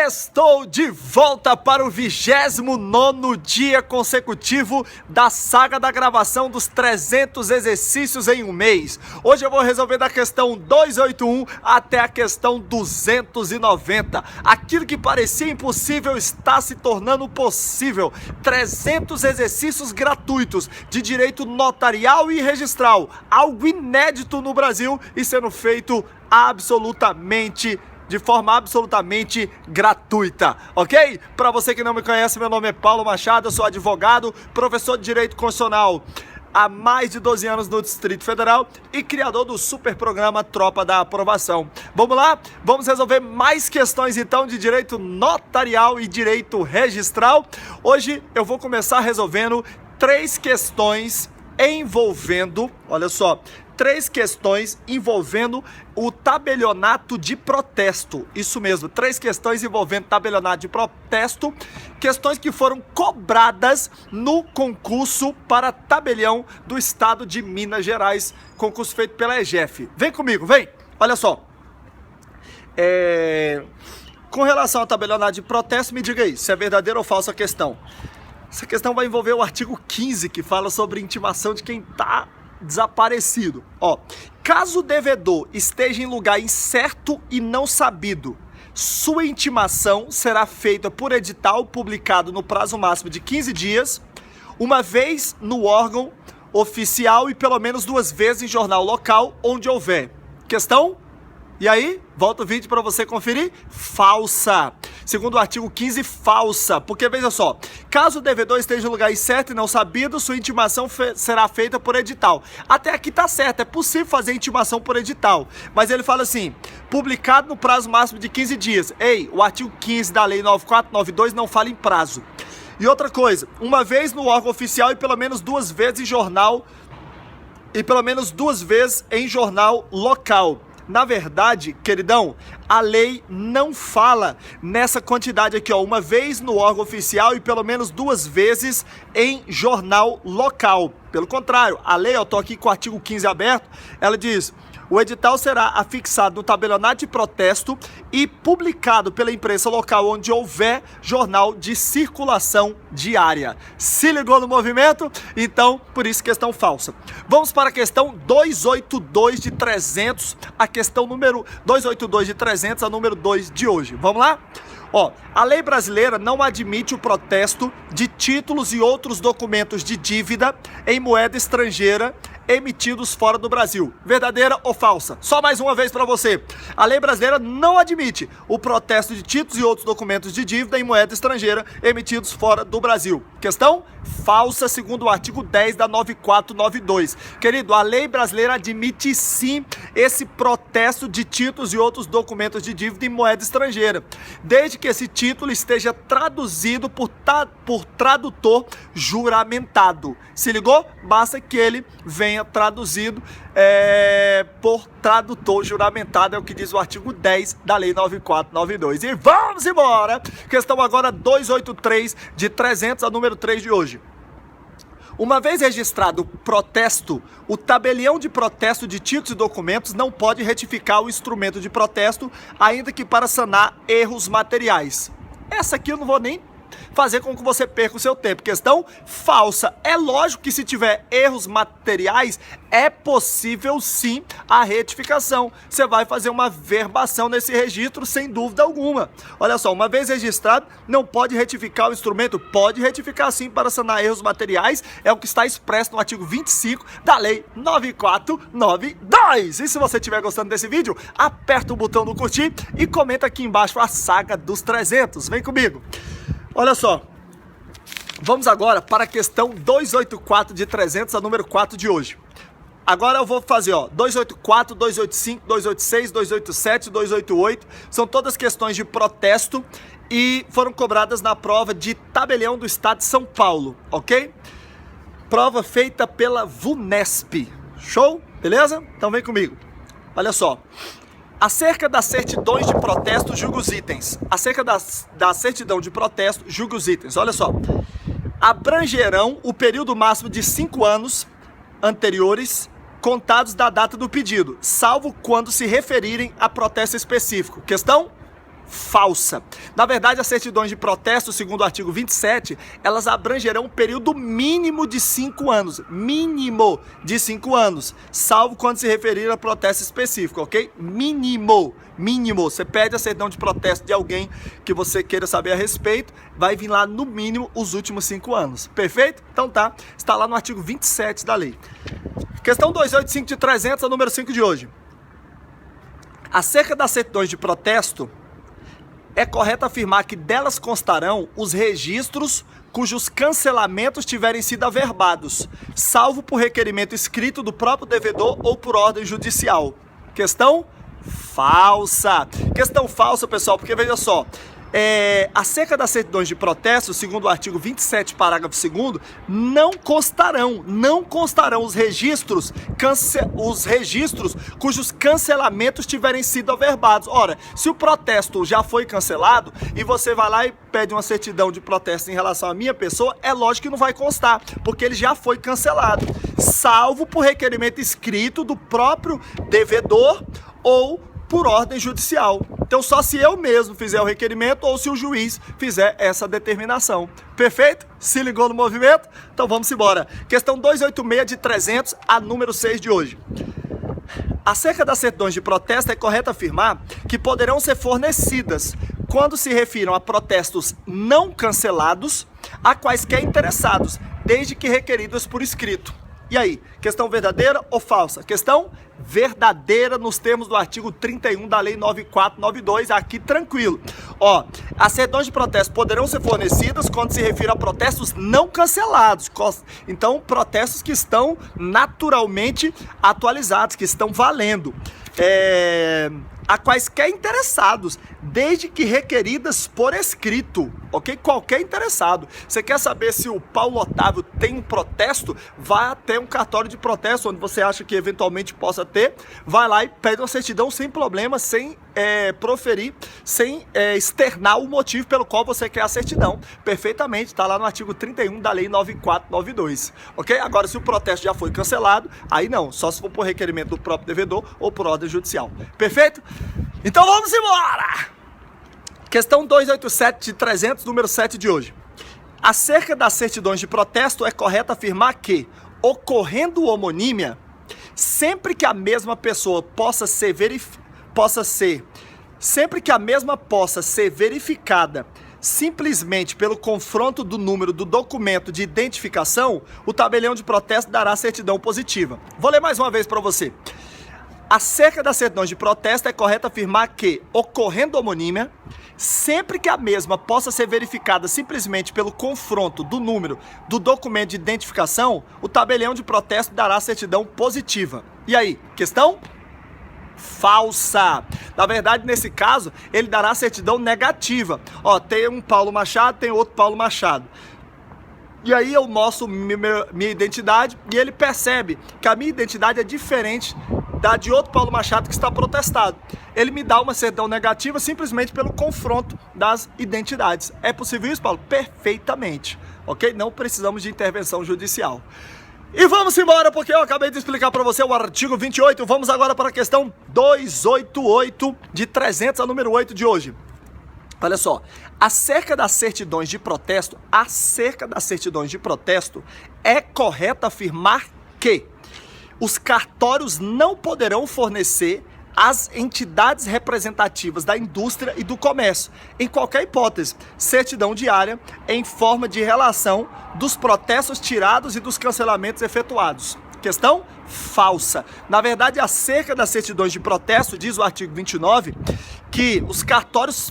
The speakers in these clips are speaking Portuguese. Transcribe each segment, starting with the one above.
Estou de volta para o 29º dia consecutivo da saga da gravação dos 300 exercícios em um mês. Hoje eu vou resolver da questão 281 até a questão 290. Aquilo que parecia impossível está se tornando possível. 300 exercícios gratuitos de direito notarial e registral. Algo inédito no Brasil e sendo feito de forma absolutamente gratuita, ok? Para você que não me conhece, meu nome é Paulo Machado, eu sou advogado, professor de Direito Constitucional há mais de 12 anos no Distrito Federal e criador do super programa Tropa da Aprovação. Vamos lá? Vamos resolver mais questões então de direito notarial e direito registral. Hoje eu vou começar resolvendo três questões envolvendo o tabelionato de protesto. Isso mesmo, três questões envolvendo tabelionato de protesto, questões que foram cobradas no concurso para tabelião do estado de Minas Gerais, concurso feito pela EGEF. Vem comigo, vem! Olha só. Com relação ao tabelionato de protesto, me diga aí, se é verdadeira ou falsa a questão. Essa questão vai envolver o artigo 15, que fala sobre intimação de quem está desaparecido. Caso o devedor esteja em lugar incerto e não sabido, sua intimação será feita por edital publicado no prazo máximo de 15 dias, uma vez no órgão oficial e pelo menos 2 vezes em jornal local onde houver. Questão? E aí, volta o vídeo para você conferir. Falsa. Segundo o artigo 15, falsa. Porque, veja só, caso o devedor esteja em lugar incerto e não sabido, sua intimação será feita por edital. Até aqui tá certo, é possível fazer intimação por edital. Mas ele fala assim, publicado no prazo máximo de 15 dias. Ei, o artigo 15 da lei 9492 não fala em prazo. E outra coisa, uma vez no órgão oficial e pelo menos 2 vezes em jornal, local. Na verdade, queridão, a lei não fala nessa quantidade aqui, uma vez no órgão oficial e pelo menos 2 vezes em jornal local. Pelo contrário, a lei, eu tô aqui com o artigo 15 aberto, ela diz: o edital será afixado no tabelionato de protesto e publicado pela imprensa local onde houver jornal de circulação diária. Se ligou no movimento? Então, por isso, questão falsa. Vamos para a questão 282 de 300, a questão número 282 de 300, a número 2 de hoje. Vamos lá? A lei brasileira não admite o protesto de títulos e outros documentos de dívida em moeda estrangeira emitidos fora do Brasil. Verdadeira ou falsa? Só mais uma vez para você. A lei brasileira não admite o protesto de títulos e outros documentos de dívida em moeda estrangeira emitidos fora do Brasil. Questão? Falsa, segundo o artigo 10 da 9492. Querido, a lei brasileira admite sim esse protesto de títulos e outros documentos de dívida em moeda estrangeira, desde que esse título esteja traduzido por tradutor juramentado. Se ligou? Basta que ele venha traduzido por tradutor juramentado, é o que diz o artigo 10 da lei 9492. E vamos embora! Questão agora 283 de 300, a número 3 de hoje. Uma vez registrado protesto, o tabelião de protesto de títulos e documentos não pode retificar o instrumento de protesto, ainda que para sanar erros materiais. Essa aqui eu não vou nem fazer com que você perca o seu tempo. Questão falsa. É lógico que se tiver erros materiais, é possível sim a retificação. Você vai fazer uma verbação nesse registro sem dúvida alguma. Olha só, uma vez registrado, não pode retificar o instrumento? Pode retificar sim para sanar erros materiais. É o que está expresso no artigo 25 da lei 9492. E se você estiver gostando desse vídeo, aperta o botão do curtir e comenta aqui embaixo a saga dos 300. Vem comigo. Olha só, vamos agora para a questão 284 de 300, a número 4 de hoje. Agora eu vou fazer, 284, 285, 286, 287, 288, são todas questões de protesto e foram cobradas na prova de tabelião do estado de São Paulo, ok? Prova feita pela VUNESP, show? Beleza? Então vem comigo, olha só. Acerca das certidões de protesto, julga os itens. Acerca da certidão de protesto, julga os itens. Olha só. Abrangerão o período máximo de 5 anos anteriores contados da data do pedido, salvo quando se referirem a protesto específico. Questão? falsa. Na verdade, as certidões de protesto, segundo o artigo 27, elas abrangerão um período mínimo de 5 anos. Mínimo de 5 anos. Salvo quando se referir a protesto específico, ok? Mínimo. Mínimo. Você pede a certidão de protesto de alguém que você queira saber a respeito, vai vir lá no mínimo os últimos 5 anos. Perfeito? Então tá. Está lá no artigo 27 da lei. Questão 285 de 300, a número 5 de hoje. Acerca das certidões de protesto, é correto afirmar que delas constarão os registros cujos cancelamentos tiverem sido averbados, salvo por requerimento escrito do próprio devedor ou por ordem judicial. Questão falsa. Questão falsa, pessoal, porque veja só, acerca das certidões de protesto, segundo o artigo 27, parágrafo 2º, não constarão os registros cujos cancelamentos tiverem sido averbados. Ora, se o protesto já foi cancelado e você vai lá e pede uma certidão de protesto em relação à minha pessoa, é lógico que não vai constar, porque ele já foi cancelado, salvo por requerimento escrito do próprio devedor ou por ordem judicial. Então só se eu mesmo fizer o requerimento ou se o juiz fizer essa determinação. Perfeito? Se ligou no movimento? Então vamos embora. Questão 286 de 300, a número 6 de hoje. Acerca das certidões de protesto, é correto afirmar que poderão ser fornecidas quando se refiram a protestos não cancelados a quaisquer interessados, desde que requeridos por escrito. E aí, questão verdadeira ou falsa? Questão verdadeira nos termos do artigo 31 da Lei 9492, aqui tranquilo. Ó, as certidões de protesto poderão ser fornecidas quando se refere a protestos não cancelados. Então, protestos que estão naturalmente atualizados, que estão valendo. A quaisquer interessados, desde que requeridas por escrito, ok? Qualquer interessado. Você quer saber se o Paulo Otávio tem um protesto? Vai até um cartório de protesto, onde você acha que eventualmente possa ter, vai lá e pede uma certidão sem problema, sem proferir, sem externar o motivo pelo qual você quer a certidão. Perfeitamente, está lá no artigo 31 da Lei 9492, ok? Agora, se o protesto já foi cancelado, aí não, só se for por requerimento do próprio devedor ou por ordem judicial. Perfeito? Então vamos embora! Questão 287 de 300, número 7 de hoje. Acerca das certidões de protesto, é correto afirmar que, ocorrendo homonímia, sempre que a mesma pessoa possa ser verificada simplesmente pelo confronto do número do documento de identificação, o tabelião de protesto dará certidão positiva. Vou ler mais uma vez para você. Acerca das certidões de protesto, é correto afirmar que, ocorrendo homonímia, sempre que a mesma possa ser verificada simplesmente pelo confronto do número do documento de identificação, o tabelião de protesto dará certidão positiva. E aí, questão? Falsa. Na verdade, nesse caso, ele dará certidão negativa. Ó, tem um Paulo Machado, tem outro Paulo Machado. E aí eu mostro minha identidade e ele percebe que a minha identidade é diferente da de outro Paulo Machado que está protestado. Ele me dá uma certidão negativa simplesmente pelo confronto das identidades. É possível isso, Paulo? Perfeitamente. Ok? Não precisamos de intervenção judicial. E vamos embora, porque eu acabei de explicar para você o artigo 28. Vamos agora para a questão 288 de 300, a número 8 de hoje. Olha só, acerca das certidões de protesto, é correto afirmar que os cartórios não poderão fornecer às entidades representativas da indústria e do comércio, em qualquer hipótese, certidão diária em forma de relação dos protestos tirados e dos cancelamentos efetuados. Questão falsa. Na verdade, acerca das certidões de protesto, diz o artigo 29, que os cartórios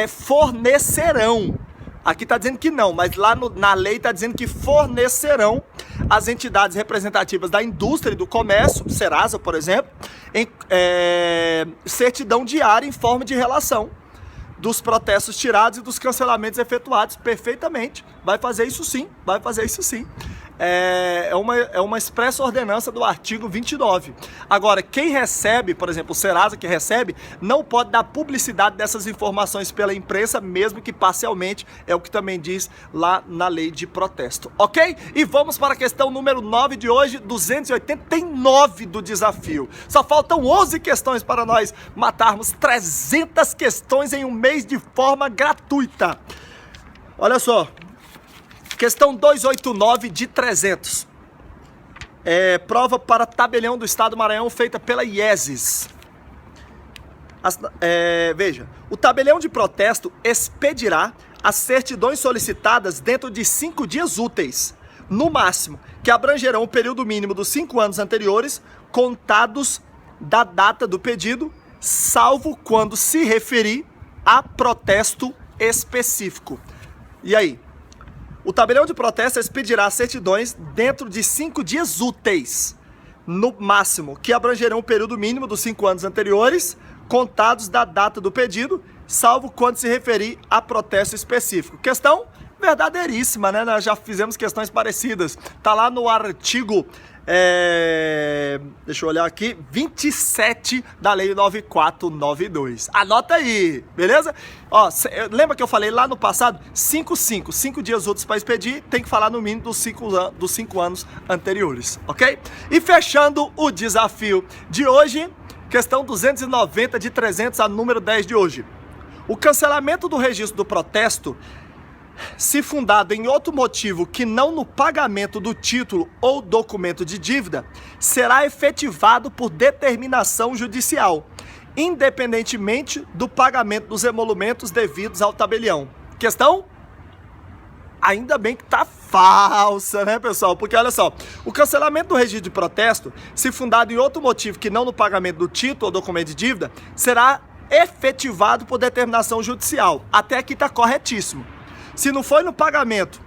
fornecerão. Aqui está dizendo que não, mas lá na lei está dizendo que fornecerão as entidades representativas da indústria e do comércio, Serasa, por exemplo, certidão diária em forma de relação dos protestos tirados e dos cancelamentos efetuados. Perfeitamente. Vai fazer isso sim, vai fazer isso sim. é uma expressa ordenança do artigo 29. Agora, quem recebe, por exemplo, o Serasa que recebe, não pode dar publicidade dessas informações pela imprensa, mesmo que parcialmente, é o que também diz lá na lei de protesto, ok? E vamos para a questão número 9 de hoje, 289 do desafio. Só faltam 11 questões para nós matarmos 300 questões em um mês de forma gratuita. Olha só. Questão 289 de 300. Prova para tabelião do Estado do Maranhão feita pela IESES. Veja, o tabelião de protesto expedirá as certidões solicitadas dentro de 5 dias úteis, no máximo, que abrangerão o período mínimo dos 5 anos anteriores, contados da data do pedido, salvo quando se referir a protesto específico. E aí? O tabelião de protesto expedirá certidões dentro de 5 dias úteis, no máximo, que abrangerão o período mínimo dos 5 anos anteriores, contados da data do pedido, salvo quando se referir a protesto específico. Questão verdadeiríssima, né? Nós já fizemos questões parecidas. Tá lá no artigo, deixa eu olhar aqui, 27 da Lei 9492. Anota aí, beleza? Ó, lembra que eu falei lá no passado? 5 dias úteis para expedir, tem que falar no mínimo dos 5 anos anteriores, ok? E fechando o desafio de hoje, questão 290 de 300, a número 10 de hoje. O cancelamento do registro do protesto, se fundado em outro motivo que não no pagamento do título ou documento de dívida, será efetivado por determinação judicial, independentemente do pagamento dos emolumentos devidos ao tabelião. Questão? Ainda bem que tá falsa, né, pessoal? Porque olha só, o cancelamento do registro de protesto, se fundado em outro motivo que não no pagamento do título ou documento de dívida, será efetivado por determinação judicial. Até aqui tá corretíssimo. Se não foi no pagamento,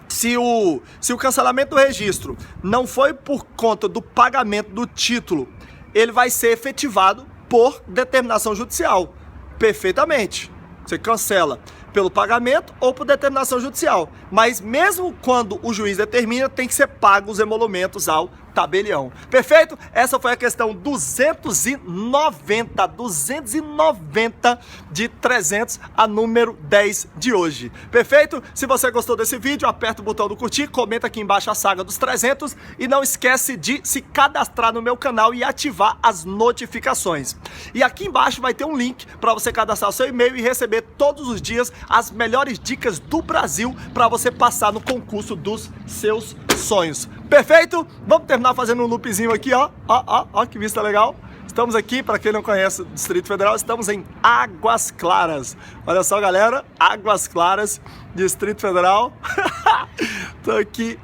se o cancelamento do registro não foi por conta do pagamento do título, ele vai ser efetivado por determinação judicial. Perfeitamente. Você cancela pelo pagamento ou por determinação judicial. Mas mesmo quando o juiz determina, tem que ser pago os emolumentos ao tabelião. Perfeito? Essa foi a questão 290 de 300, a número 10 de hoje. Perfeito? Se você gostou desse vídeo, aperta o botão do curtir, comenta aqui embaixo a saga dos 300 e não esquece de se cadastrar no meu canal e ativar as notificações. E aqui embaixo vai ter um link para você cadastrar o seu e-mail e receber todos os dias as melhores dicas do Brasil para você passar no concurso dos seus sonhos. Perfeito? Vamos terminar fazendo um loopzinho aqui, ó. Ó, que vista legal. Estamos aqui, para quem não conhece o Distrito Federal, estamos em Águas Claras. Olha só, galera, Águas Claras, Distrito Federal. Tô aqui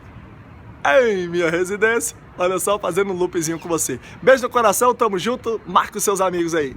em minha residência. Olha só, fazendo um loopzinho com você. Beijo no coração, tamo junto. Marca os seus amigos aí.